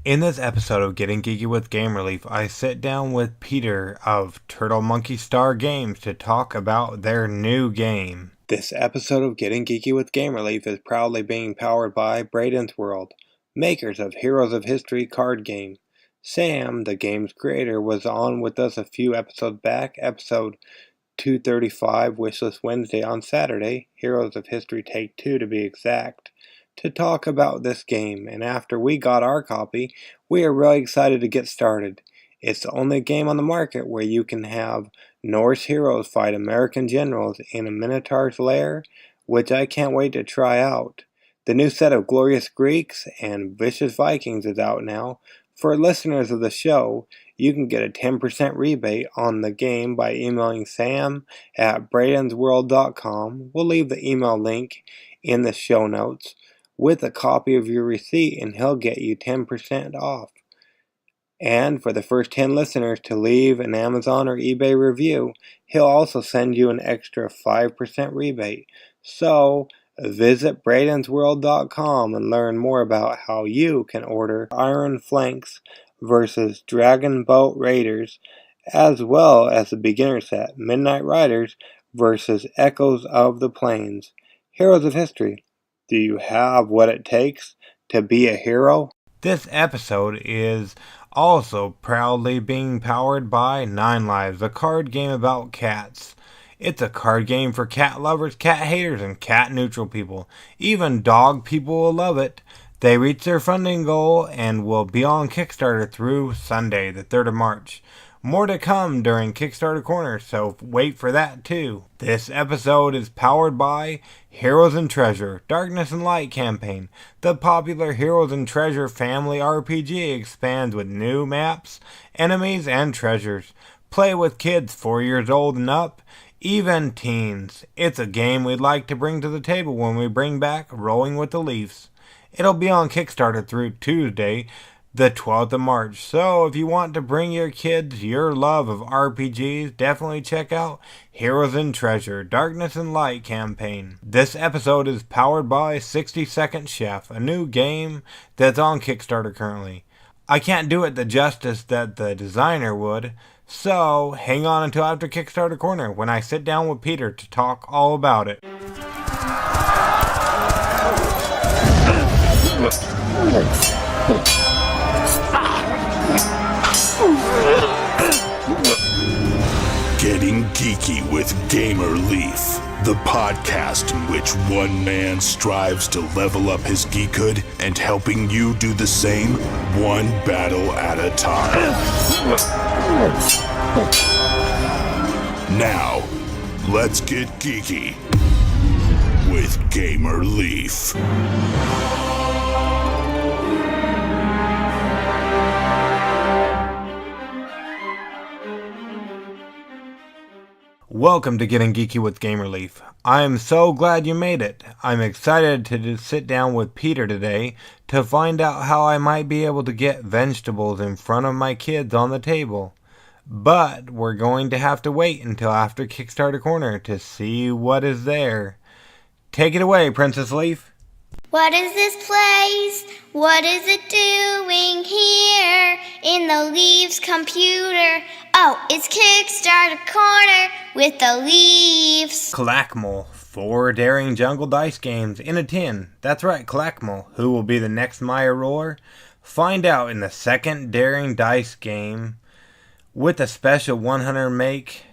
In this episode of Getting Geeky with Game Relief, I sit down with Peter of Turtle Monkey Star Games to talk about their new game. This episode of Getting Geeky with Game Relief is proudly being powered by Braden's World, makers of Heroes of History card game. Sam, the game's creator, was on with us a few episodes back, episode 235, Wishlist Wednesday on Saturday, Heroes of History Take 2 to be exact, to talk about this game, and after we got our copy, we are really excited to get started. It's the only game on the market where you can have Norse heroes fight American generals in a Minotaur's lair, which I can't wait to try out. The new set of Glorious Greeks and Vicious Vikings is out now. For listeners of the show, you can get a 10% rebate on the game by emailing sam@bradensworld.com. We'll leave the email link in the show notes with a copy of your receipt, and he'll get you 10% off. And for the first 10 listeners to leave an Amazon or eBay review, he'll also send you an extra 5% rebate. So visit bradensworld.com and learn more about how you can order Iron Flanks versus Dragon Boat Raiders, as well as the beginner set Midnight Riders versus Echoes of the Plains. Heroes of History. Do you have what it takes to be a hero? This episode is also proudly being powered by 9 Lives, a card game about cats. It's a card game for cat lovers, cat haters, and cat neutral people. Even dog people will love it. They reach their funding goal and will be on Kickstarter through Sunday, the 3rd of March. More to come during Kickstarter Corner, so wait for that too. This episode is powered by Heroes and Treasure, Darkness and Light campaign. The popular Heroes and Treasure family RPG expands with new maps, enemies, and treasures. Play with kids 4 years old and up, even teens. It's a game we'd like to bring to the table when we bring back Rolling with the Leafs. It'll be on Kickstarter through Tuesday, the 12th of March. So if you want to bring your kids your love of RPGs, definitely check out Heroes and Treasure, Darkness and Light campaign. This episode is powered by 60 Second Chef, a new game that's on Kickstarter currently. I can't do it the justice that the designer would, so hang on until after Kickstarter Corner when I sit down with Peter to talk all about it. Getting Geeky with Gamer Leaf, the podcast in which one man strives to level up his geekhood and helping you do the same, one battle at a time. Now, let's get geeky with Gamer Leaf. Welcome to Getting Geeky with Game Relief. I'm so glad you made it. I'm excited to sit down with Peter today to find out how I might be able to get vegetables in front of my kids on the table. But we're going to have to wait until after Kickstarter Corner to see what is there. Take it away, Princess Leaf. What is this place? What is it doing here in the Leaves computer? Oh, it's Kickstarter Corner with the Leaves. Calakmul, 4 daring jungle dice games in a tin. That's right, Calakmul. Who will be the next Maya Roar? Find out in the second daring dice game with a special 100 make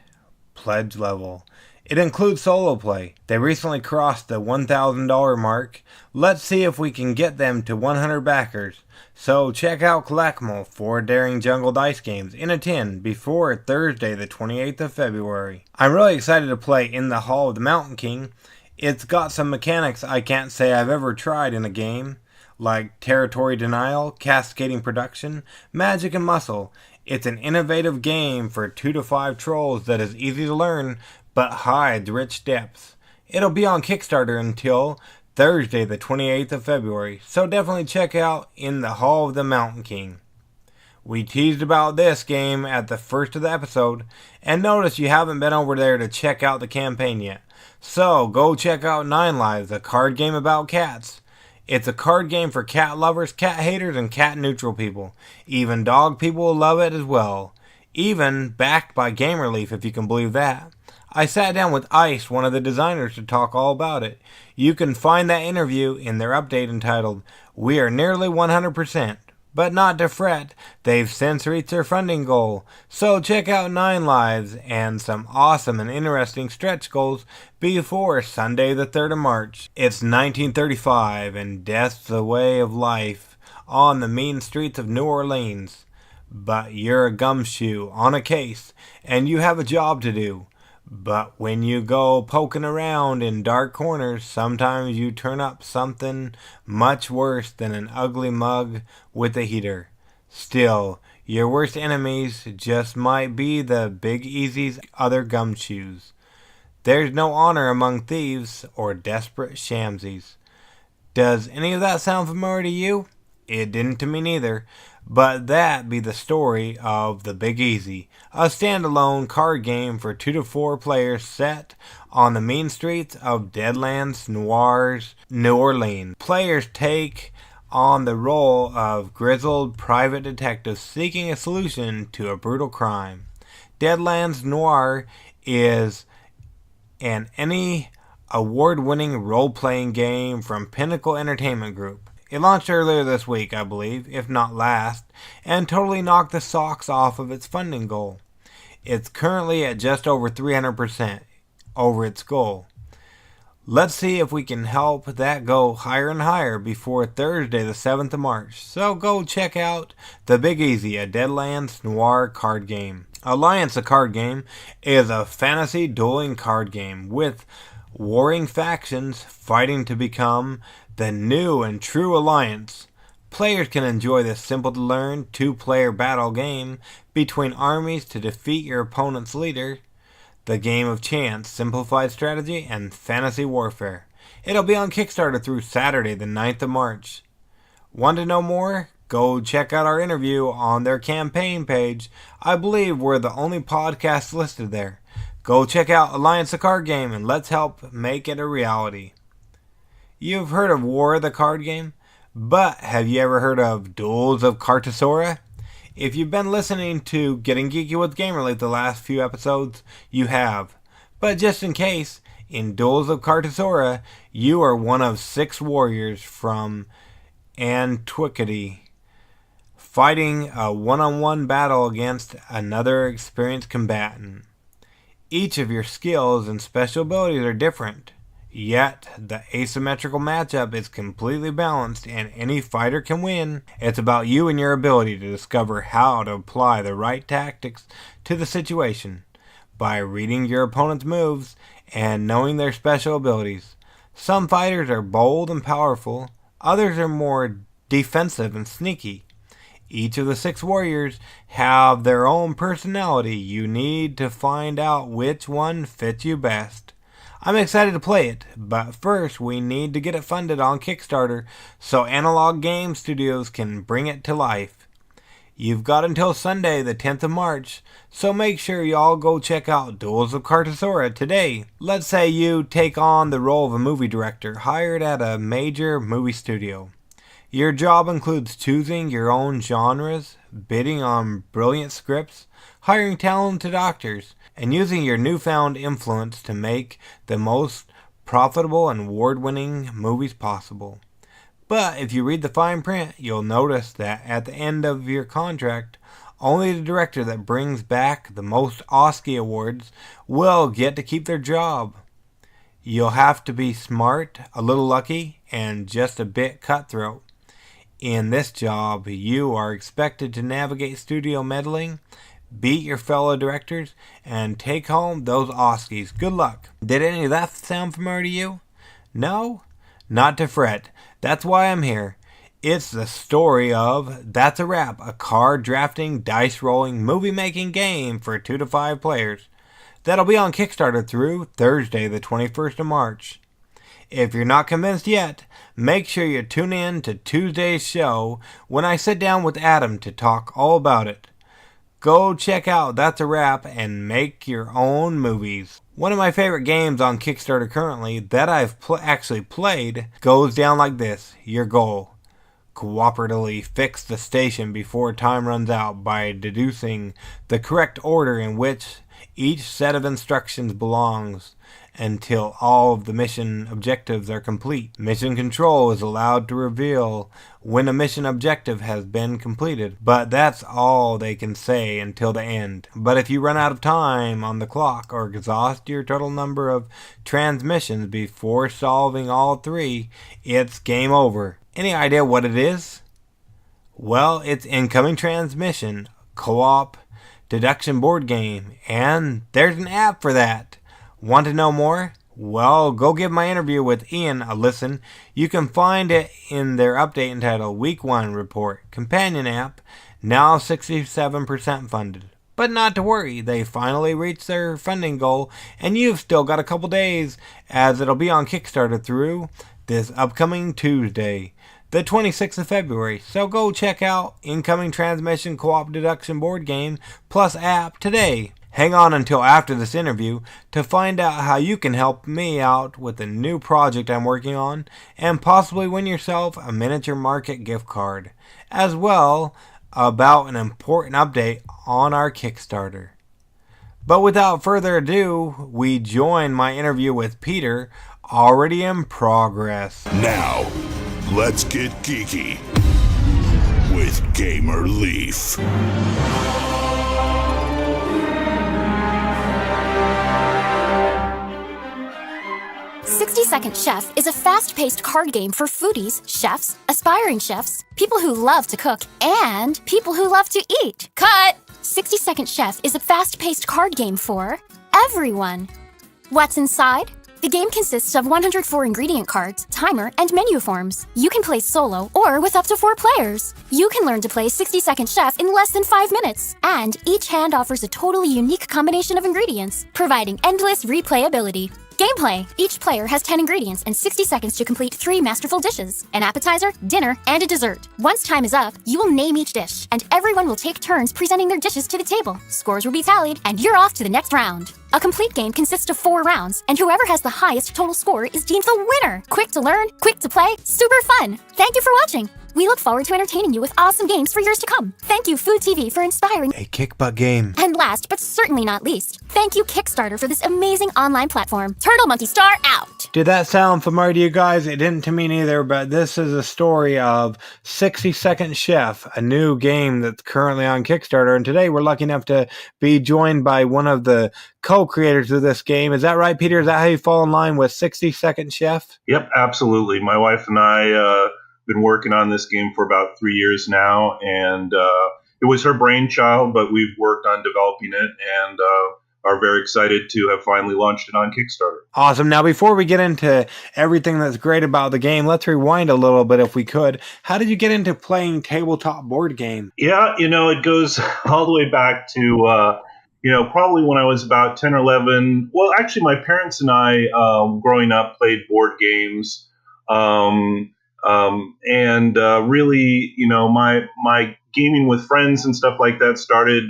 pledge level. It includes solo play. They recently crossed the $1,000 mark. Let's see if we can get them to 100 backers. So check out Calakmul, 4 daring jungle dice games in a tin before Thursday the 28th of February. I'm really excited to play In the Hall of the Mountain King. It's got some mechanics I can't say I've ever tried in a game, like territory denial, cascading production, magic, and muscle. It's an innovative game for 2 to 5 trolls that is easy to learn but hides rich depths. It'll be on Kickstarter until Thursday the 28th of February, so definitely check out In the Hall of the Mountain King. We teased about this game at the first of the episode, and notice you haven't been over there to check out the campaign yet. So go check out 9 Lives, a card game about cats. It's a card game for cat lovers, cat haters, and cat neutral people. Even dog people will love it as well. Even backed by Gamerleaf, if you can believe that. I sat down with Ice, one of the designers, to talk all about it. You can find that interview in their update entitled, "We are nearly 100%. But not to fret, they've since reached their funding goal. So check out 9 Lives and some awesome and interesting stretch goals before Sunday the 3rd of March. It's 1935 and death's the way of life on the mean streets of New Orleans. But you're a gumshoe on a case and you have a job to do. But when you go poking around in dark corners, sometimes you turn up something much worse than an ugly mug with a heater. Still, your worst enemies just might be the Big Easy's other gumshoes. There's no honor among thieves or desperate shamsies." Does any of that sound familiar to you? It didn't to me neither. But that be the story of The Big Easy, a standalone card game for 2 to 4 players set on the mean streets of Deadlands, Noir's New Orleans. Players take on the role of grizzled private detectives seeking a solution to a brutal crime. Deadlands Noir is an Emmy award-winning role-playing game from Pinnacle Entertainment Group. It launched earlier this week, I believe, if not last, and totally knocked the socks off of its funding goal. It's currently at just over 300% over its goal. Let's see if we can help that go higher and higher before Thursday the 7th of March. So go check out The Big Easy, a Deadlands Noir card game. Alliance, a card game, is a fantasy dueling card game with warring factions fighting to become the new and true alliance. Players can enjoy this simple-to-learn 2-player battle game between armies to defeat your opponent's leader. The game of chance, simplified strategy, and fantasy warfare. It'll be on Kickstarter through Saturday the 9th of March. Want to know more? Go check out our interview on their campaign page. I believe we're the only podcast listed there. Go check out Alliance the card game and let's help make it a reality. You've heard of War the card game, but have you ever heard of Duels of Cartisora? If you've been listening to Getting Geeky with Gamerleaf the last few episodes, you have. But just in case, in Duels of Cartisora, you are one of 6 warriors from Antiquity, fighting a one-on-one battle against another experienced combatant. Each of your skills and special abilities are different. Yet, the asymmetrical matchup is completely balanced and any fighter can win. It's about you and your ability to discover how to apply the right tactics to the situation by reading your opponent's moves and knowing their special abilities. Some fighters are bold and powerful, others are more defensive and sneaky. Each of the 6 warriors have their own personality. You need to find out which one fits you best. I'm excited to play it, but first we need to get it funded on Kickstarter so Analog Game Studios can bring it to life. You've got until Sunday the 10th of March, so make sure you all go check out Duels of Cartisora today. Let's say you take on the role of a movie director hired at a major movie studio. Your job includes choosing your own genres, bidding on brilliant scripts, hiring talented actors, and using your newfound influence to make the most profitable and award-winning movies possible. But if you read the fine print, you'll notice that at the end of your contract, only the director that brings back the most Oscar awards will get to keep their job. You'll have to be smart, a little lucky, and just a bit cutthroat. In this job, you are expected to navigate studio meddling, beat your fellow directors, and take home those Oscars. Good luck. Did any of that sound familiar to you? No? Not to fret. That's why I'm here. It's the story of That's a Wrap, a card drafting, dice rolling, movie making game for 2 to 5 players. That'll be on Kickstarter through Thursday the 21st of March. If you're not convinced yet, make sure you tune in to Tuesday's show when I sit down with Adam to talk all about it. Go check out That's a Wrap and make your own movies. One of my favorite games on Kickstarter currently that I've actually played goes down like this. Your goal: cooperatively fix the station before time runs out by deducing the correct order in which each set of instructions belongs until all of the mission objectives are complete. Mission Control is allowed to reveal when a mission objective has been completed, but that's all they can say until the end. But if you run out of time on the clock or exhaust your total number of transmissions before solving all three, it's game over. Any idea what it is? Well, it's Incoming Transmission, co-op deduction board game, and there's an app for that. Want to know more? Well, go give my interview with Ian a listen. You can find it in their update entitled Week 1 Report. Companion app, now 67% funded. But not to worry, they finally reached their funding goal, and you've still got a couple days, as it'll be on Kickstarter through this upcoming Tuesday, the 26th of February. So go check out Incoming Transmission Co-op Deduction Board Game plus app today. Hang on until after this interview to find out how you can help me out with a new project I'm working on and possibly win yourself a Miniature Market gift card, as well about an important update on our Kickstarter. But without further ado, we join my interview with Peter, already in progress. Now, let's get geeky with Gamer Leaf. 60-Second Chef is a fast-paced card game for foodies, chefs, aspiring chefs, people who love to cook, and people who love to eat. Cut! 60-Second Chef is a fast-paced card game for everyone. What's inside? The game consists of 104 ingredient cards, timer, and menu forms. You can play solo or with up to 4 players. You can learn to play 60-Second Chef in less than 5 minutes. And each hand offers a totally unique combination of ingredients, providing endless replayability. Gameplay. Each player has 10 ingredients and 60 seconds to complete 3 masterful dishes, an appetizer, dinner, and a dessert. Once time is up, you will name each dish, and everyone will take turns presenting their dishes to the table. Scores will be tallied, and you're off to the next round. A complete game consists of 4 rounds, and whoever has the highest total score is deemed the winner. Quick to learn, quick to play, super fun. Thank you for watching. We look forward to entertaining you with awesome games for years to come. Thank you, Food TV, for inspiring a kick butt game. And last, but certainly not least, thank you, Kickstarter, for this amazing online platform. Turtle Monkey Star out! Did that sound familiar to you guys? It didn't to me neither, but this is a story of 60-Second Chef, a new game that's currently on Kickstarter. And today we're lucky enough to be joined by one of the co-creators of this game. Is that right, Peter? Is that how you fall in line with 60-Second Chef? Yep, absolutely. My wife and I been working on this game for about 3 years now, and it was her brainchild, but we've worked on developing it and are very excited to have finally launched it on Kickstarter. Awesome. Now, before we get into everything that's great about the game, let's rewind a little bit if we could. How did you get into playing tabletop board game? Yeah, it goes all the way back to probably when I was about 10 or 11. Well, actually, my parents and I, growing up, played board games. Really, my gaming with friends and stuff like that started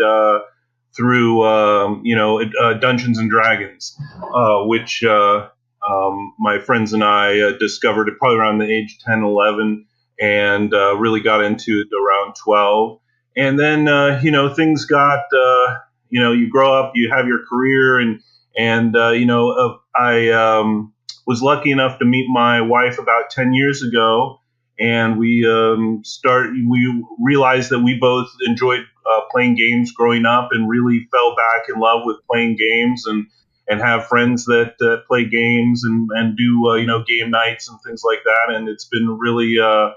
through, Dungeons and Dragons, which my friends and I discovered it probably around the age 10, 11, and really got into it around 12. And then, things got, you grow up, you have your career, I was lucky enough to meet my wife about 10 years ago, and we realized that we both enjoyed playing games growing up and really fell back in love with playing games and have friends that play games and do game nights and things like that. And it's been really a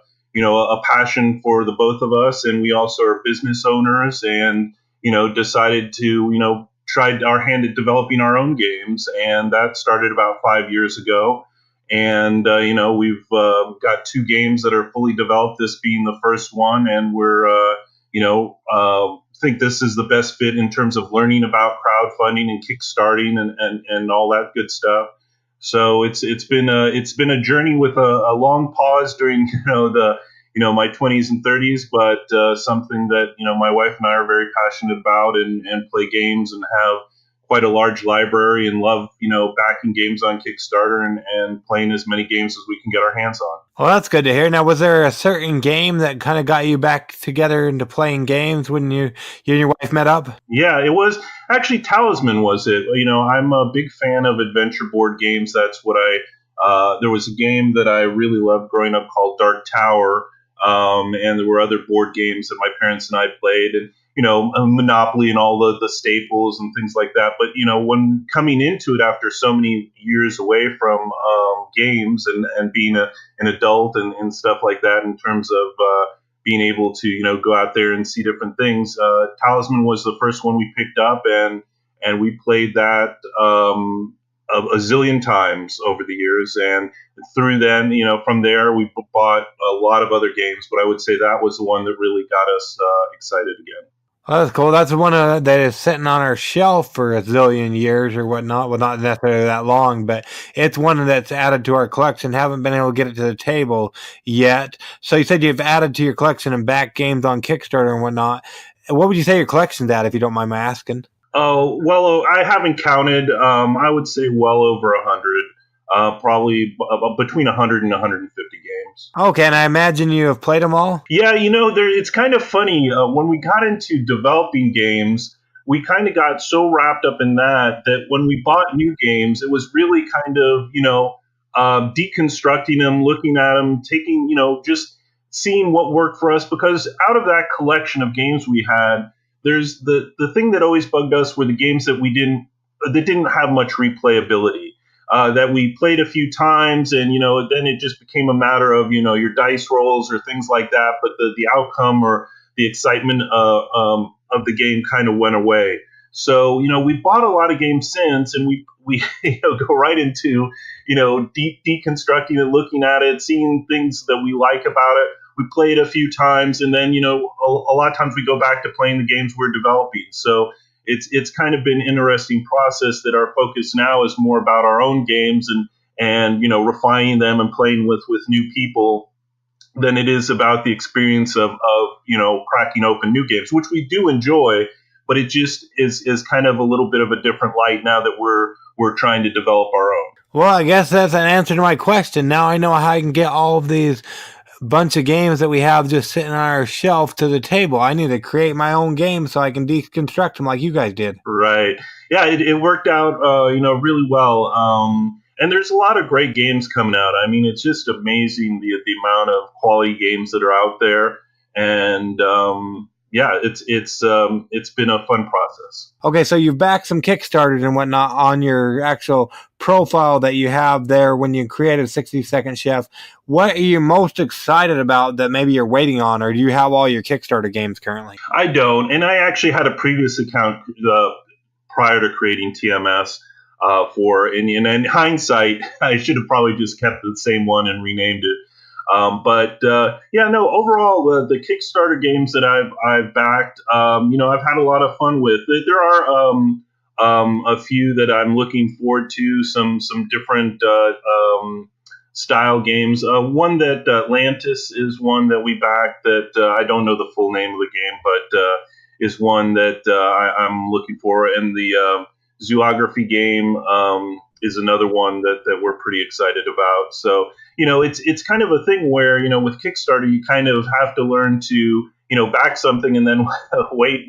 passion for the both of us. And we also are business owners and decided to tried our hand at developing our own games, and that started about 5 years ago. And we've got 2 games that are fully developed, this being the first one, and we're think this is the best fit in terms of learning about crowdfunding and kickstarting and all that good stuff. So it's been a journey with a long pause during the my 20s and 30s, but something that my wife and I are very passionate about, and play games and have quite a large library, and love backing games on Kickstarter, and playing as many games as we can get our hands on. Well, that's good to hear. Now, was there a certain game that kind of got you back together into playing games when you and your wife met up? Yeah, it was actually Talisman. Was it? I'm a big fan of adventure board games. That's what there was a game that I really loved growing up called Dark Tower, and there were other board games that my parents and I played, and Monopoly and all the staples and things like that. But when coming into it after so many years away from games, and being an adult and stuff like that, in terms of being able to go out there and see different things, Talisman was the first one we picked up, and we played that a zillion times over the years. And through then, from there, we bought a lot of other games, but I would say that was the one that really got us excited again. Well, that's cool. That's one that is sitting on our shelf for a zillion years or whatnot. Well, not necessarily that long, but it's one that's added to our collection. Haven't been able to get it to the table yet. So you said you've added to your collection and back games on Kickstarter and whatnot. What would you say your collection's at, if you don't mind my asking? Oh, well, I haven't counted. I would say well over 100. Probably between 100 and 150 games. Okay, and I imagine you have played them all? Yeah, it's kind of funny. When we got into developing games, we kind of got so wrapped up in that when we bought new games, it was really kind of, deconstructing them, looking at them, taking, just seeing what worked for us. Because out of that collection of games we had, there's the thing that always bugged us were the games that didn't have much replayability. That we played a few times, and then it just became a matter of your dice rolls or things like that, but the outcome or the excitement of the game kind of went away. So we bought a lot of games since, and we go right into deconstructing it, looking at it, seeing things that we like about it. We played a few times, and then a lot of times we go back to playing the games we're developing. So it's kind of been an interesting process that our focus now is more about our own games and refining them and playing with new people than it is about the experience of cracking open new games, which we do enjoy, but it just is kind of a little bit of a different light now that we're trying to develop our own. Well, I guess that's an answer to my question. Now I know how I can get all of these bunch of games that we have just sitting on our shelf to the table. I need to create my own game so I can deconstruct them like you guys did. Right. Yeah, it worked out, really well. And there's a lot of great games coming out. I mean, it's just amazing the amount of quality games that are out there. And it's been a fun process. Okay, so you've backed some Kickstarters and whatnot on your actual profile that you have there when you created 60-Second Chef. What are you most excited about that maybe you're waiting on, or do you have all your Kickstarter games currently? I don't, and I actually had a previous account prior to creating TMS and in hindsight, I should have probably just kept the same one and renamed it. Overall, the Kickstarter games that I've backed, I've had a lot of fun with. There are a few that I'm looking forward to, some different style games. One that Atlantis is one that we backed that I don't know the full name of the game, but is one that I'm looking for. And the Zoography game is another one that we're pretty excited about. So, it's kind of a thing where, with Kickstarter, you kind of have to learn to, back something and then wait,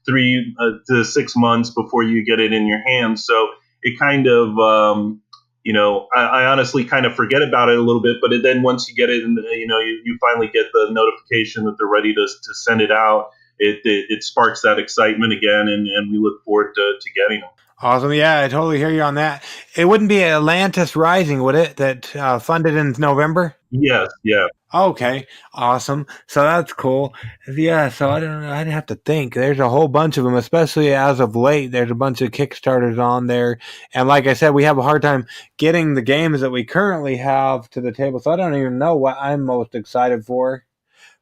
3 to 6 months before you get it in your hands. So it kind of, I honestly kind of forget about it a little bit, but then once you get it, and you finally get the notification that they're ready to send it out, it sparks that excitement again, and we look forward to getting them. Awesome. Yeah, I totally hear you on that. It wouldn't be Atlantis Rising, would it, that funded in November? Yes, yeah. Okay, awesome. So that's cool. Yeah, so I don't know. I'd have to think. There's a whole bunch of them, especially as of late. There's a bunch of Kickstarters on there. And like I said, we have a hard time getting the games that we currently have to the table. So I don't even know what I'm most excited for.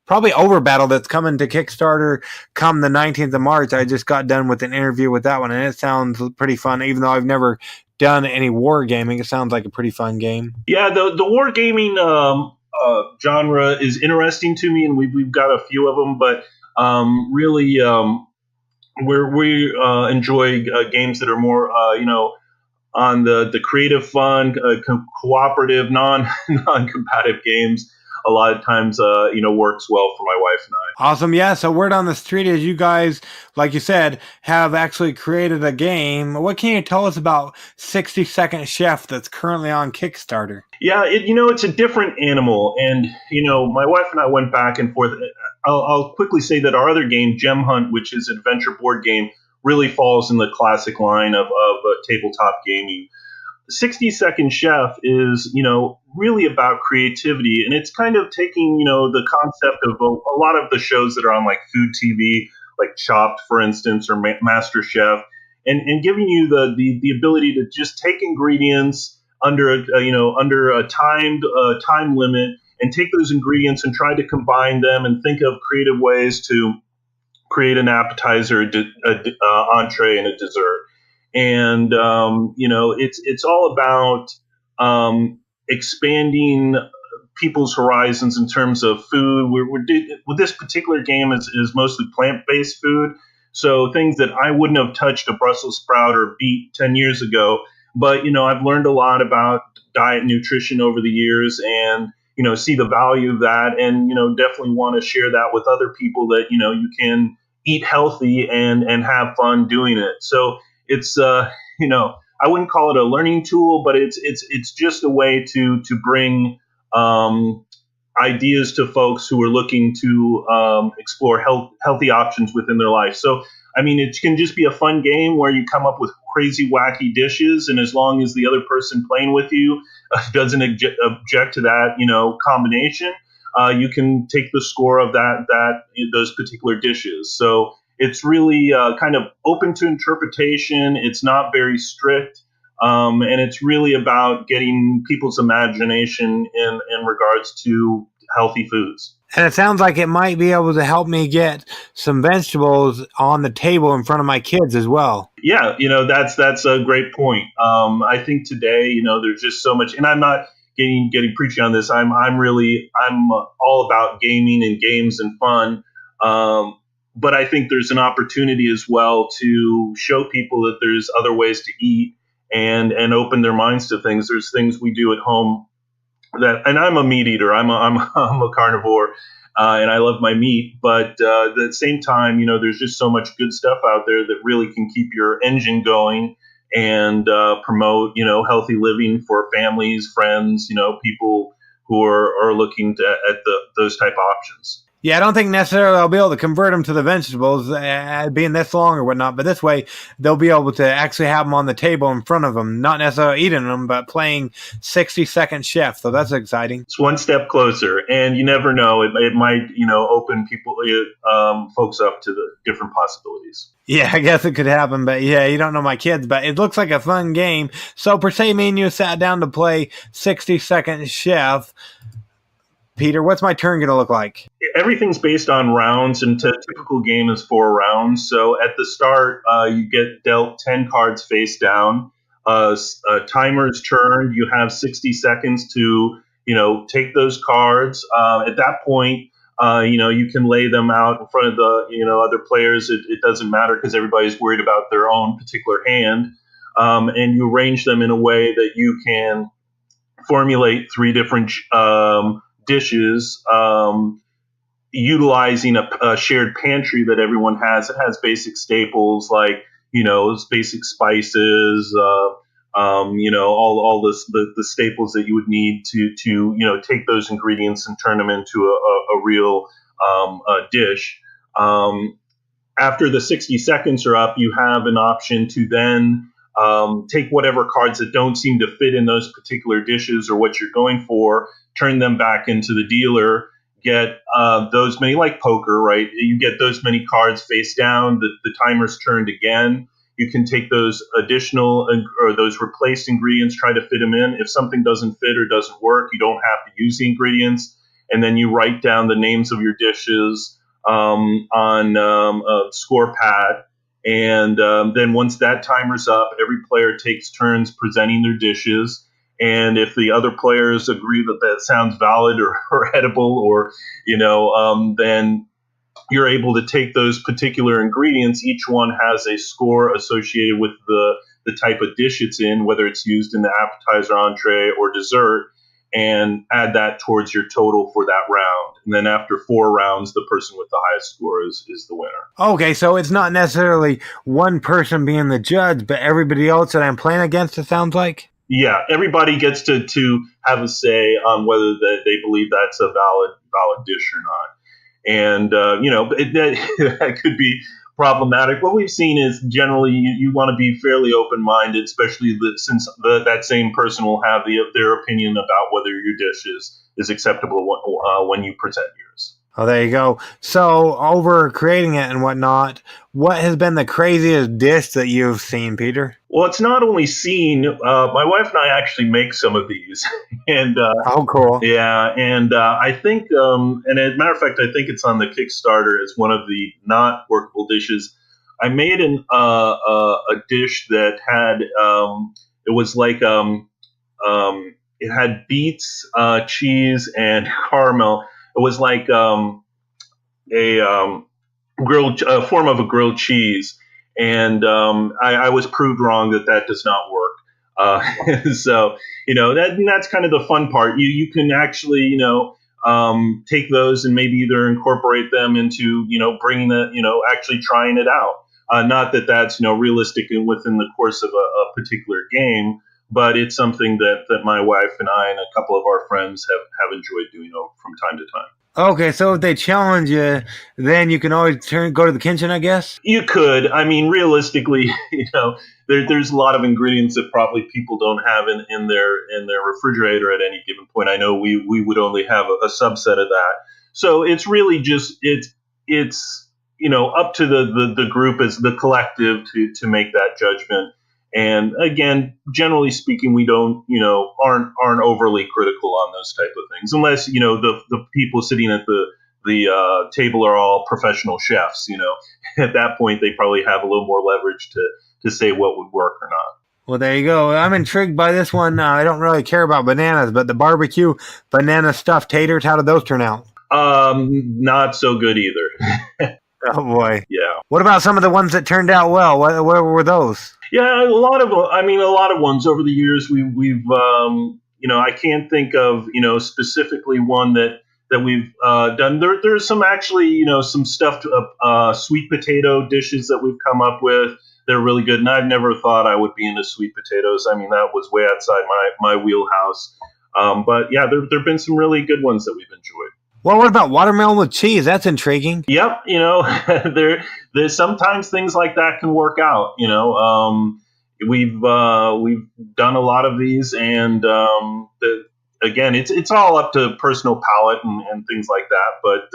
Probably Overbattle, that's coming to Kickstarter come the 19th of March. I just got done with an interview with that one, and it sounds pretty fun. Even though I've never done any wargaming, it sounds like a pretty fun game. Yeah, the wargaming, genre is interesting to me, and we've got a few of them, but really we enjoy games that are more on the creative, fun, cooperative, non-combative games. A lot of times, works well for my wife and I. Awesome. Yeah. So word on the street is you guys, like you said, have actually created a game. What can you tell us about 60 Second Chef that's currently on Kickstarter? Yeah, it's a different animal, and my wife and I went back and forth. I'll quickly say that our other game, Gem Hunt, which is an adventure board game, really falls in the classic line of tabletop gaming. 60 Second Chef is, really about creativity, and it's kind of taking, the concept of a lot of the shows that are on like food TV, like Chopped, for instance, or Master Chef, and giving you the ability to just take ingredients under a time limit, and take those ingredients and try to combine them and think of creative ways to create an appetizer, entree, and a dessert. And it's all about expanding people's horizons in terms of food. With this particular game is mostly plant-based food, so things that I wouldn't have touched a Brussels sprout or beet 10 years ago. But I've learned a lot about diet and nutrition over the years, and see the value of that, and definitely want to share that with other people, that you can eat healthy and have fun doing it. So it's I wouldn't call it a learning tool, but it's just a way to bring ideas to folks who are looking to explore healthy options within their life. So it can just be a fun game where you come up with crazy, wacky dishes, and as long as the other person playing with you doesn't object to that combination, you can take the score of those particular dishes. So it's really kind of open to interpretation. It's not very strict, and it's really about getting people's imagination in regards to healthy foods. And it sounds like it might be able to help me get some vegetables on the table in front of my kids as well. Yeah, that's a great point. I think today, there's just so much, and I'm not getting preachy on this. I'm all about gaming and games and fun. But I think there's an opportunity as well to show people that there's other ways to eat and open their minds to things. There's things we do at home and I'm a meat eater. I'm a carnivore, and I love my meat. But at the same time, there's just so much good stuff out there that really can keep your engine going and promote, healthy living for families, friends, people who are looking at those type of options. Yeah, I don't think necessarily I'll be able to convert them to the vegetables being this long or whatnot, but this way they'll be able to actually have them on the table in front of them, not necessarily eating them, but playing 60 Second Chef. So that's exciting. It's one step closer, and you never know. It might, open folks up to the different possibilities. Yeah, I guess it could happen, but yeah, you don't know my kids, but it looks like a fun game. So per se, me and you sat down to play 60 Second Chef. Peter, what's my turn going to look like? Everything's based on rounds, and a typical game is 4 rounds. So at the start, you get dealt 10 cards face down. Timer's turn. You have 60 seconds to, take those cards. At that point, you can lay them out in front of the, other players. It doesn't matter because everybody's worried about their own particular hand. And you arrange them in a way that you can formulate 3 different dishes, utilizing a shared pantry that everyone has. It has basic staples like, basic spices, all the staples that you would need to take those ingredients and turn them into a real dish. After the 60 seconds are up, you have an option to then take whatever cards that don't seem to fit in those particular dishes or what you're going for, turn them back into the dealer, get those many, like poker, right? You get those many cards face down, the timer's turned again. You can take those additional or those replaced ingredients, try to fit them in. If something doesn't fit or doesn't work, you don't have to use the ingredients. And then you write down the names of your dishes on a score pad. And then once that timer's up, every player takes turns presenting their dishes. And if the other players agree that that sounds valid or edible, or then you're able to take those particular ingredients. Each one has a score associated with the type of dish it's in, whether it's used in the appetizer, entree, or dessert, and add that towards your total for that round. And then after 4 rounds, the person with the highest score is the winner. Okay, so it's not necessarily one person being the judge, but everybody else that I'm playing against, it sounds like? Yeah, everybody gets to have a say on whether they believe that's a valid dish or not. And, that could be problematic. What we've seen is generally you want to be fairly open-minded, especially since that same person will have their opinion about whether your dish is acceptable when you present yours. Oh, there you go. So over creating it and whatnot, what has been the craziest dish that you've seen, Peter? Well, it's not only seen. My wife and I actually make some of these, and oh, cool. Yeah, and I think, and as a matter of fact, I think it's on the Kickstarter as one of the not workable dishes. I made a dish that had it was like it had beets, cheese, and caramel. It was like a form of a grilled cheese. And I was proved wrong that does not work. So, that's kind of the fun part. You can actually, take those and maybe either incorporate them into, bringing actually trying it out. Not that that's, realistic within the course of a particular game, but it's something that my wife and I and a couple of our friends have enjoyed doing from time to time. Okay, so if they challenge you, then you can always go to the kitchen, I guess? You could. I mean, realistically, there's a lot of ingredients that probably people don't have in their refrigerator at any given point. I know we would only have a subset of that. So it's really just it's up to the group as the collective to make that judgment. And again, generally speaking, we don't, aren't overly critical on those type of things, unless, the people sitting at the table are all professional chefs. At that point, they probably have a little more leverage to say what would work or not. Well, there you go. I'm intrigued by this one. I don't really care about bananas, but the barbecue banana stuffed taters, how did those turn out? Not so good either. Oh boy. Yeah. What about some of the ones that turned out well? Where were those? Yeah, a lot of ones over the years. We've I can't think of specifically one that we've done. There's some actually some stuffed sweet potato dishes that we've come up with. They're really good, and I've never thought I would be into sweet potatoes. I mean, that was way outside my wheelhouse. But yeah, there've been some really good ones that we've enjoyed. Well, what about watermelon with cheese? That's intriguing. Yep, there's sometimes things like that can work out. We've done a lot of these, and again, it's all up to personal palate and things like that. But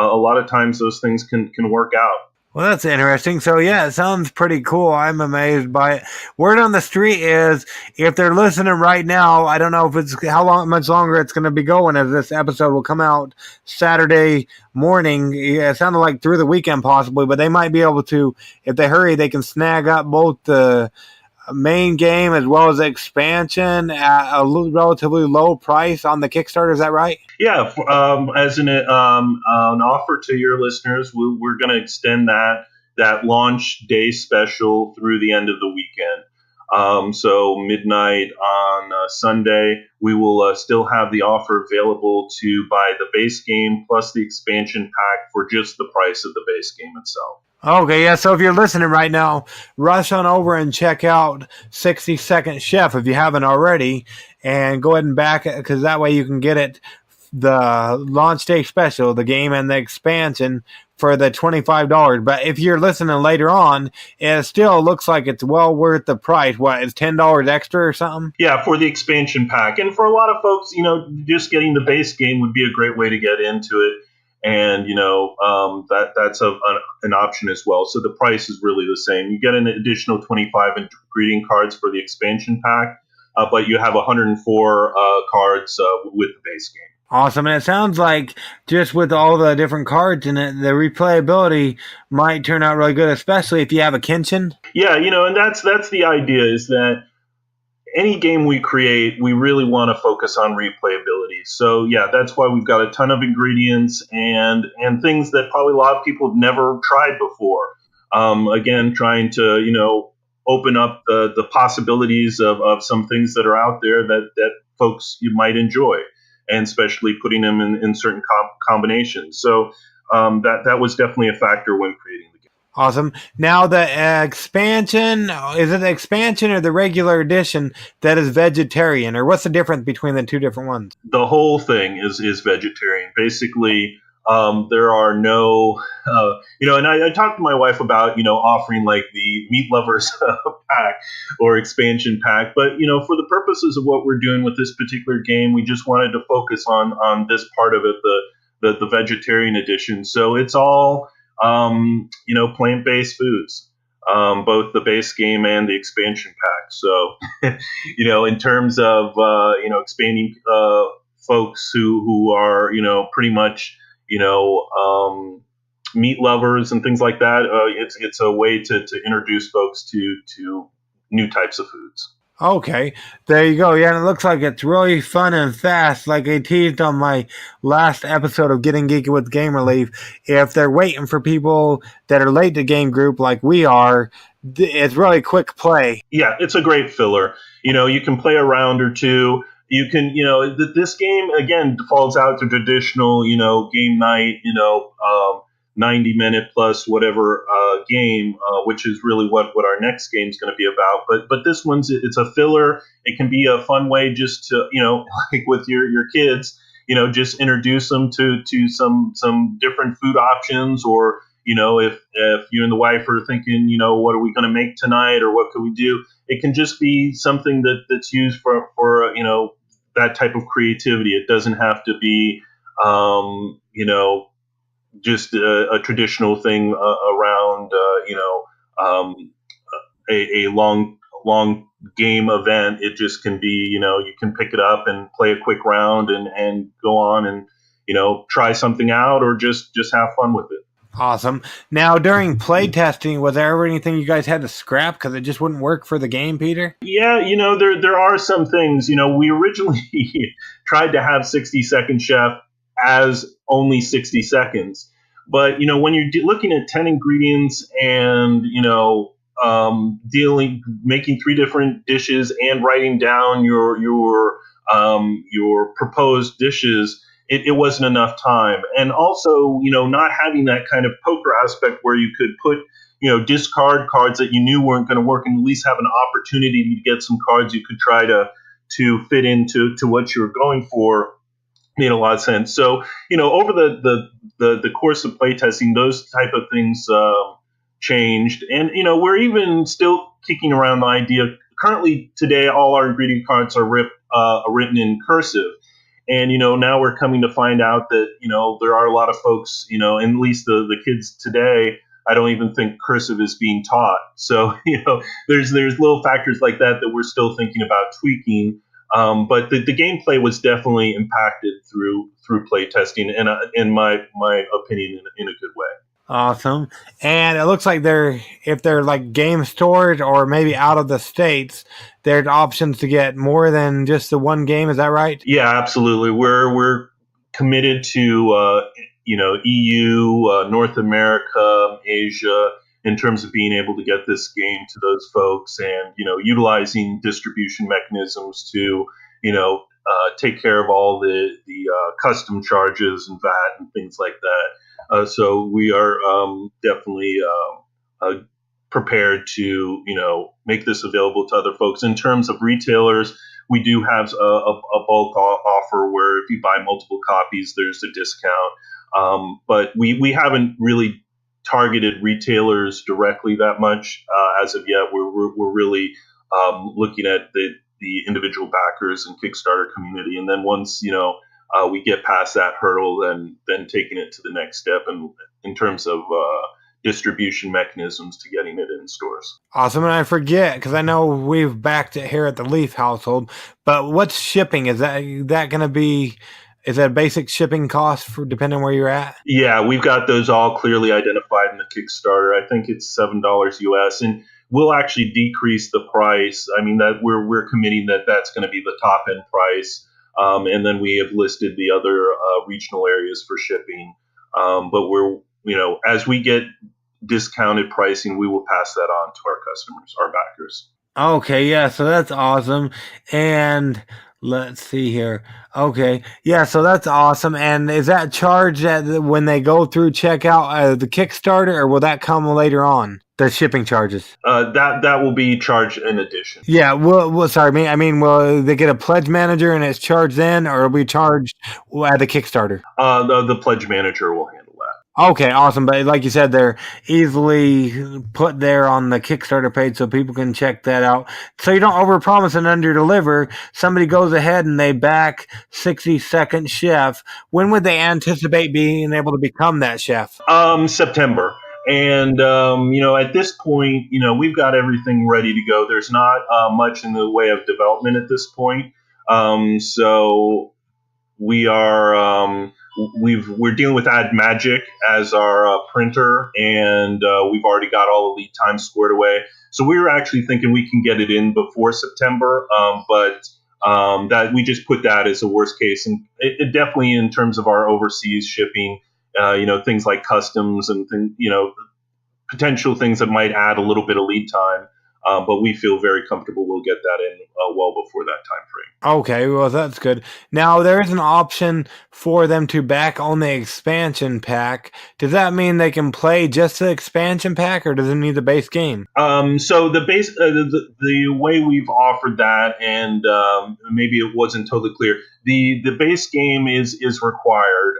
a lot of times those things can work out. Well, that's interesting. So, yeah, it sounds pretty cool. I'm amazed by it. Word on the street is, if they're listening right now, I don't know if it's much longer it's going to be going, as this episode will come out Saturday morning. Yeah, it sounded like through the weekend possibly, but they might be able to, if they hurry, they can snag up both the main game as well as the expansion at a relatively low price on the Kickstarter. Is that right? Yeah. As an offer to your listeners, we're going to extend that launch day special through the end of the weekend. So midnight on Sunday, we will still have the offer available to buy the base game plus the expansion pack for just the price of the base game itself. Okay, yeah, so if you're listening right now, rush on over and check out 60 Second Chef if you haven't already, and go ahead and back it, because that way you can get it, the launch day special, the game and the expansion, for the $25. But if you're listening later on, it still looks like it's well worth the price. What, is $10 extra or something? Yeah, for the expansion pack. And for a lot of folks, just getting the base game would be a great way to get into it. And, that's an option as well. So the price is really the same. You get an additional 25 ingredient cards for the expansion pack, but you have 104 cards with the base game. Awesome. And it sounds like just with all the different cards in it, the replayability might turn out really good, especially if you have a Kenshin. Yeah, and that's the idea, is that any game we create, we really want to focus on replayability. So yeah, that's why we've got a ton of ingredients and things that probably a lot of people have never tried before. Again, trying to, open up the possibilities of some things that are out there that folks you might enjoy, and especially putting them in certain combinations. So that was definitely a factor when creating the game. Awesome. Now the expansion, is it the expansion or the regular edition that is vegetarian, or what's the difference between the two different ones? The whole thing is vegetarian. Basically, there are no, and I talked to my wife about, offering like the meat lovers pack or expansion pack. But, for the purposes of what we're doing with this particular game, we just wanted to focus on this part of it, the vegetarian edition. So it's all, plant-based foods, both the base game and the expansion pack. So, in terms of, expanding folks who are, pretty much, meat lovers and things like that, it's a way to introduce folks to new types of foods. Okay, there you go. Yeah, and it looks like it's really fun and fast. Like I teased on my last episode of Getting Geeky with Game Relief, if they're waiting for people that are late to game group like we are, it's really quick play. Yeah, it's a great filler. You can play a round or two. You can, this game, again, falls out to traditional, game night, 90-minute plus whatever game, which is really what our next game is going to be about. But this one's, it's a filler. It can be a fun way just to, like with your kids, just introduce them to some different food options, or, if you and the wife are thinking, what are we going to make tonight, or what can we do? It can just be something that's used for that type of creativity. It doesn't have to be, just a traditional thing around, a long game event. It just can be, you can pick it up and play a quick round and go on and, try something out, or just have fun with it. Awesome. Now, during play testing, was there ever anything you guys had to scrap because it just wouldn't work for the game, Peter? Yeah, there are some things. We originally tried to have 60-second chef as only 60 seconds. But, when you're looking at 10 ingredients and, making 3 different dishes and writing down your proposed dishes, it wasn't enough time. And also, not having that kind of poker aspect where you could put, discard cards that you knew weren't going to work, and at least have an opportunity to get some cards you could try to fit into what you were going for, made a lot of sense. So, over the course of playtesting, those type of things changed. And, we're even still kicking around the idea. Currently, today, all our ingredient cards are written in cursive. And, now we're coming to find out that, there are a lot of folks, and at least the kids today, I don't even think cursive is being taught. So, there's little factors like that we're still thinking about tweaking. But the gameplay was definitely impacted through play testing, and in my opinion, in a good way. Awesome. And it looks like if they're like game stores or maybe out of the States, there's options to get more than just the one game. Is that right? Yeah, absolutely. We're committed to EU, North America, Asia, in terms of being able to get this game to those folks, and utilizing distribution mechanisms to take care of all the custom charges and VAT and things like that. So we are definitely prepared to make this available to other folks. In terms of retailers, we do have a bulk offer where if you buy multiple copies, there's a discount. But we haven't really targeted retailers directly that much as of yet. We're really looking at the individual backers and Kickstarter community, and then once we get past that hurdle, then taking it to the next step, and in terms of distribution mechanisms to getting it in stores. Awesome. And I forget, because I know we've backed it here at the Leaf household, but what's shipping? Is that going to be? Is that a basic shipping cost for depending on where you're at? Yeah, we've got those all clearly identified in the Kickstarter. I think it's $7 US. And we'll actually decrease the price. I mean, that we're committing that that's going to be the top end price. And then we have listed the other regional areas for shipping. But we're, as we get discounted pricing, we will pass that on to our customers, our backers. Okay, yeah, so that's awesome. And let's see here. Okay, yeah, so that's awesome. And is that charged when they go through checkout the Kickstarter, or will that come later on? The shipping charges. That will be charged in addition. Yeah, well, sorry, I mean, will they get a pledge manager and it's charged then, or will be charged at the Kickstarter? The pledge manager will handle that. Okay, awesome. But like you said, they're easily put there on the Kickstarter page so people can check that out. So you don't overpromise and underdeliver. Somebody goes ahead and they back 60-second chef. When would they anticipate being able to become that chef? September. And, at this point, we've got everything ready to go. There's not much in the way of development at this point. So we are... we're dealing with Ad Magic as our printer, and we've already got all the lead time squared away. So we were actually thinking we can get it in before September, but that we just put that as a worst case. And it definitely, in terms of our overseas shipping, things like customs and potential things that might add a little bit of lead time. But we feel very comfortable we'll get that in well before that time frame. Okay, well, that's good. Now, there is an option for them to back on the expansion pack. Does that mean they can play just the expansion pack, or does it need the base game? So the base, the way we've offered that, and maybe it wasn't totally clear, the base game is required.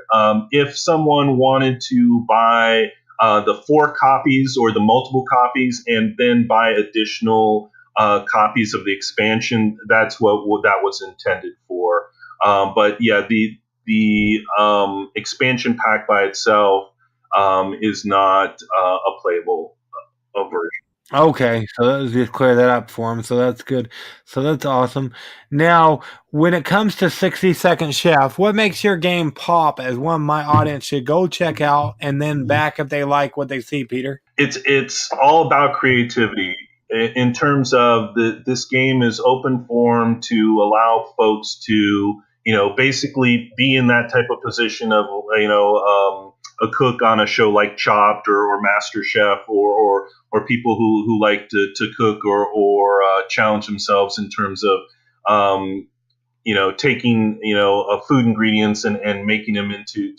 If someone wanted to buy the 4 copies or the multiple copies and then buy additional copies of the expansion, that's what that was intended for. But yeah, the expansion pack by itself is not a playable version. Okay, so let's just clear that up for them. So that's good. So that's awesome. Now, when it comes to 60-second chef, what makes your game pop as one my audience should go check out and then back if they like what they see, Peter? It's all about creativity. In terms of this game is open form to allow folks to, basically be in that type of position of, a cook on a show like Chopped or Master Chef or people who like to cook or challenge themselves in terms of taking food ingredients and making them into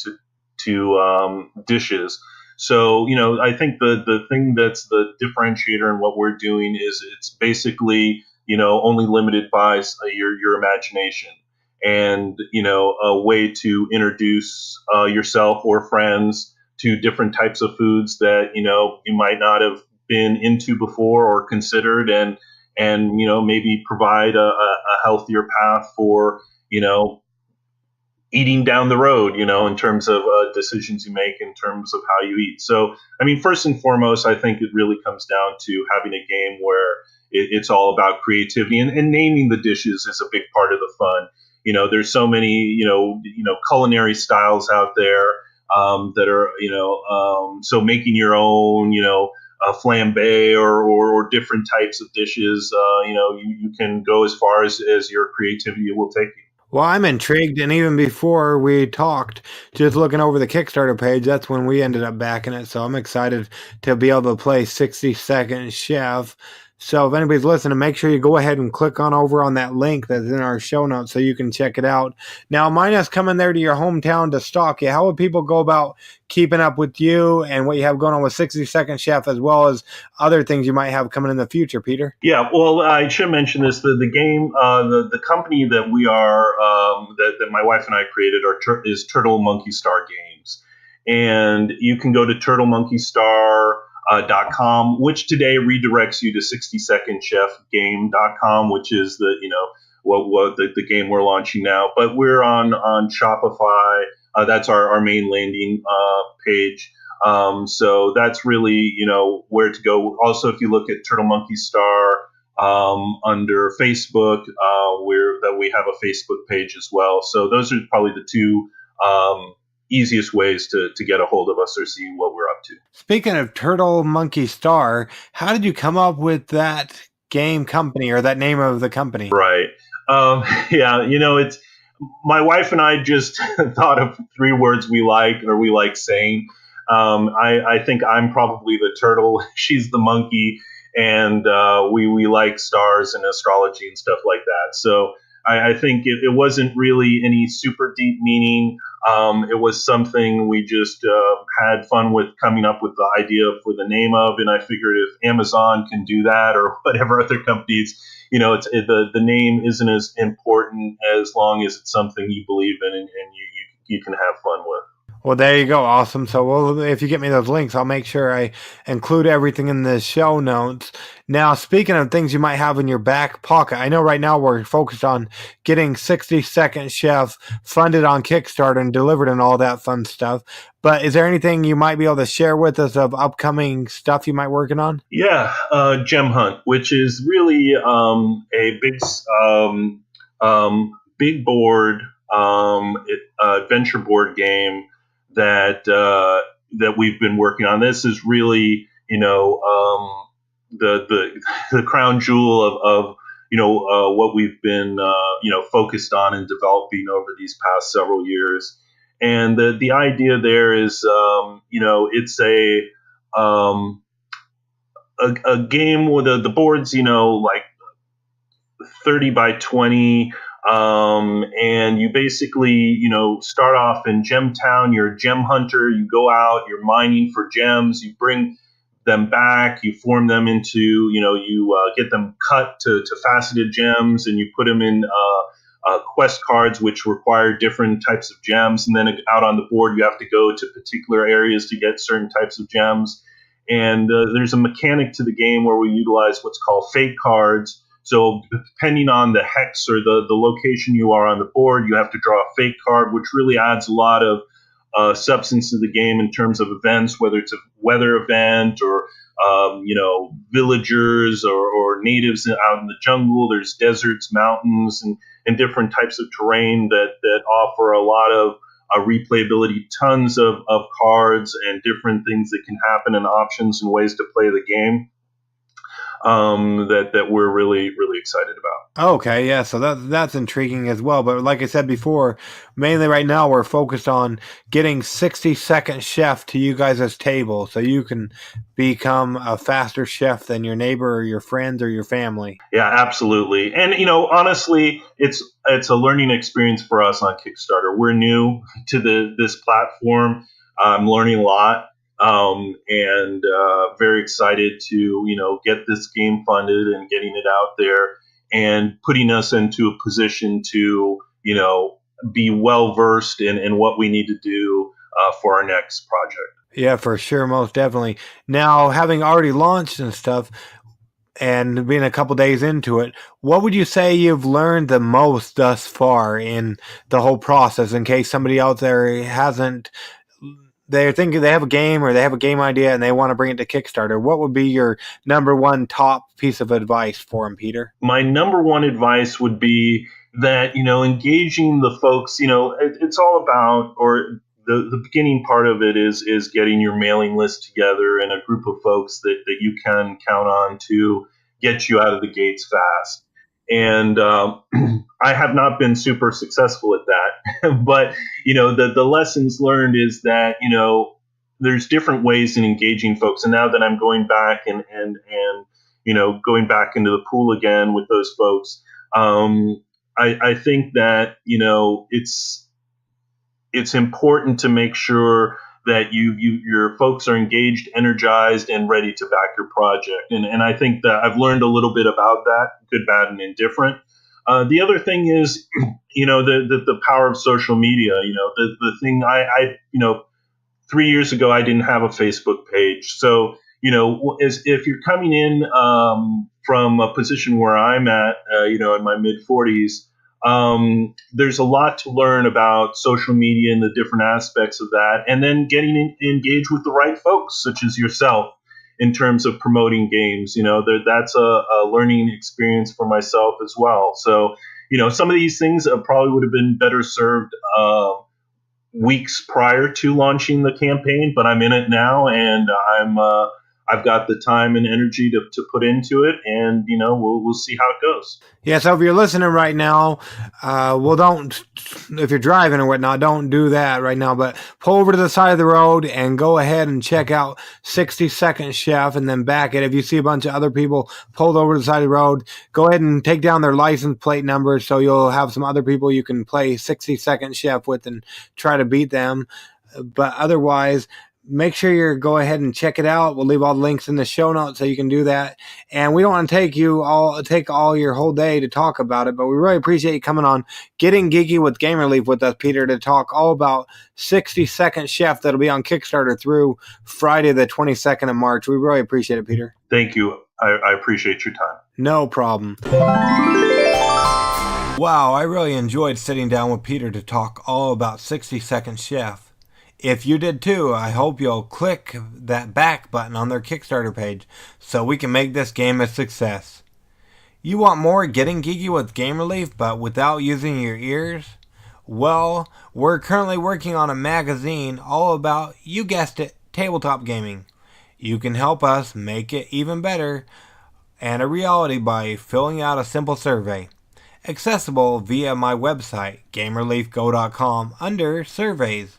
dishes. So I think the thing that's the differentiator in what we're doing is it's basically only limited by your imagination. And a way to introduce yourself or friends to different types of foods that you might not have been into before or considered, and maybe provide a healthier path for eating down the road, in terms of decisions you make in terms of how you eat. So I mean, first and foremost, I think it really comes down to having a game where it's all about creativity, and naming the dishes is a big part of the fun. There's so many, culinary styles out there that are, so making your own, a flambe or different types of dishes, you can go as far as your creativity will take you. Well, I'm intrigued, and even before we talked, just looking over the Kickstarter page, that's when we ended up backing it. So I'm excited to be able to play 60-second chef. So if anybody's listening, make sure you go ahead and click on over on that link that's in our show notes so you can check it out. Now, Minus coming there to your hometown to stalk you. How would people go about keeping up with you and what you have going on with 60-second chef, as well as other things you might have coming in the future, Peter? Yeah, well, I should mention this. The game, the company that we are, that my wife and I created is Turtle Monkey Star Games. And you can go to turtlemonkeystar.com, which today redirects you to 60secondchefgame.com, which is the the game we're launching now. But we're on Shopify. That's our main landing page. So that's really where to go. Also, if you look at Turtle Monkey Star under Facebook, we have a Facebook page as well. So those are probably the two easiest ways to get a hold of us or see what we're up to. Speaking of Turtle Monkey Star, how did you come up with that game company or that name of the company? Right. Yeah, it's my wife and I just thought of 3 words we like saying. I think I'm probably the turtle, she's the monkey, and we like stars and astrology and stuff like that. So I think it wasn't really any super deep meaning. It was something we just had fun with coming up with the idea for the name of, and I figured if Amazon can do that or whatever other companies, the name isn't as important as long as it's something you believe in and you can have fun with. Well, there you go. Awesome. So if you get me those links, I'll make sure I include everything in the show notes. Now, speaking of things you might have in your back pocket, I know right now we're focused on getting 60-Second Chef funded on Kickstarter and delivered and all that fun stuff. But is there anything you might be able to share with us of upcoming stuff you might be working on? Yeah, Gem Hunt, which is really a big board adventure board game that we've been working on. This is really, the crown jewel of what we've been focused on and developing over these past several years. And the idea there is, it's a game with the boards, like 30 by 20. And you basically, start off in Gem Town. You're a gem hunter. You go out, you're mining for gems. You bring them back. You form them into, you get them cut to faceted gems, and you put them in quest cards, which require different types of gems. And then out on the board, you have to go to particular areas to get certain types of gems. And there's a mechanic to the game where we utilize what's called fate cards. So depending on the hex or the location you are on the board, you have to draw a fate card, which really adds a lot of substance to the game in terms of events, whether it's a weather event or villagers or natives out in the jungle. There's deserts, mountains, and different types of terrain that offer a lot of replayability, tons of cards and different things that can happen and options and ways to play the game. That we're really, really excited about. Okay, yeah, so that's intriguing as well. But like I said before, mainly right now we're focused on getting 60-Second Chef to you guys' table so you can become a faster chef than your neighbor or your friends or your family. Yeah, absolutely. And honestly, it's a learning experience for us on Kickstarter. We're new to this platform. I'm learning a lot. And very excited to get this game funded and getting it out there and putting us into a position to be well versed in what we need to do for our next project. Yeah, for sure, most definitely. Now, having already launched and stuff and being a couple days into it, what would you say you've learned the most thus far in the whole process, in case somebody out there hasn't? They're thinking they have a game or they have a game idea and they want to bring it to Kickstarter. What would be your number one top piece of advice for them, Peter? My number one advice would be that, engaging the folks, it's all about, or the beginning part of it is getting your mailing list together and a group of folks that you can count on to get you out of the gates fast. And I have not been super successful at that. But, the lessons learned is that, there's different ways in engaging folks. And now that I'm going back and going back into the pool again with those folks, I think that, it's important to make sure that your folks are engaged, energized, and ready to back your project. And I think that I've learned a little bit about that, good, bad, and indifferent. The other thing is, the power of social media. The thing I 3 years ago, I didn't have a Facebook page. So, if you're coming in from a position where I'm at, in my mid 40s, there's a lot to learn about social media and the different aspects of that, and then getting engaged with the right folks, such as yourself, in terms of promoting games. That's a learning experience for myself as well. So, some of these things probably would have been better served weeks prior to launching the campaign, but I'm in it now, and I've got the time and energy to put into it, and we'll see how it goes. Yeah, so if you're listening right now, if you're driving or whatnot, don't do that right now, but pull over to the side of the road and go ahead and check out 60 Second Chef and then back it. If you see a bunch of other people pulled over to the side of the road, go ahead and take down their license plate numbers so you'll have some other people you can play 60 Second Chef with and try to beat them. But otherwise, make sure you go ahead and check it out. We'll leave all the links in the show notes so you can do that. And we don't want to take all your whole day to talk about it, but we really appreciate you coming on Getting Geeky with Gamer Leaf with us, Peter, to talk all about 60 Second Chef that'll be on Kickstarter through Friday the 22nd of March. We really appreciate it, Peter. Thank you. I appreciate your time. No problem. Wow, I really enjoyed sitting down with Peter to talk all about 60 Second Chef. If you did too, I hope you'll click that back button on their Kickstarter page so we can make this game a success. You want more Getting Geeky with Game Relief but without using your ears? Well, we're currently working on a magazine all about, you guessed it, tabletop gaming. You can help us make it even better and a reality by filling out a simple survey. Accessible via my website, gamerleafgo.com, under surveys.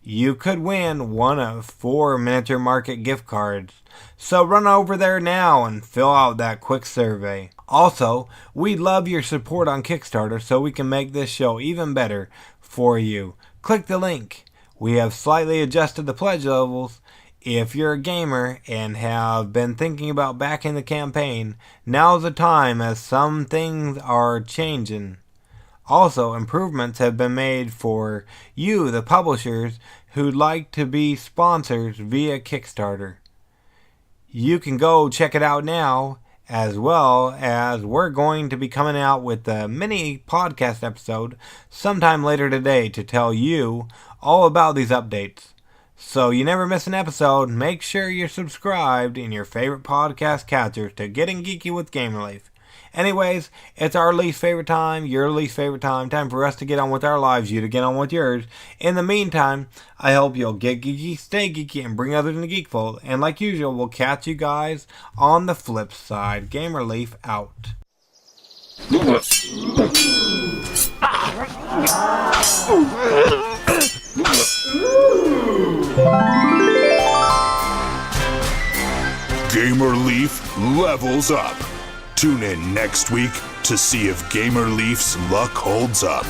You could win one of 4 Miniature Market gift cards. So run over there now and fill out that quick survey. Also, we'd love your support on Kickstarter so we can make this show even better for you. Click the link. We have slightly adjusted the pledge levels. If you're a gamer and have been thinking about backing the campaign, now's the time as some things are changing. Also, improvements have been made for you, the publishers, who'd like to be sponsors via Kickstarter. You can go check it out now, as well as we're going to be coming out with a mini podcast episode sometime later today to tell you all about these updates. So you never miss an episode, make sure you're subscribed in your favorite podcast catchers to Getting Geeky with Game Relief. Anyways, it's our least favorite time, your least favorite time for us to get on with our lives, you to get on with yours. In the meantime, I hope you'll get geeky, stay geeky, and bring others in the geek fold. And like usual, we'll catch you guys on the flip side. Gamer Leaf out. Gamer Leaf levels up. Tune in next week to see if Gamer Leaf's luck holds up.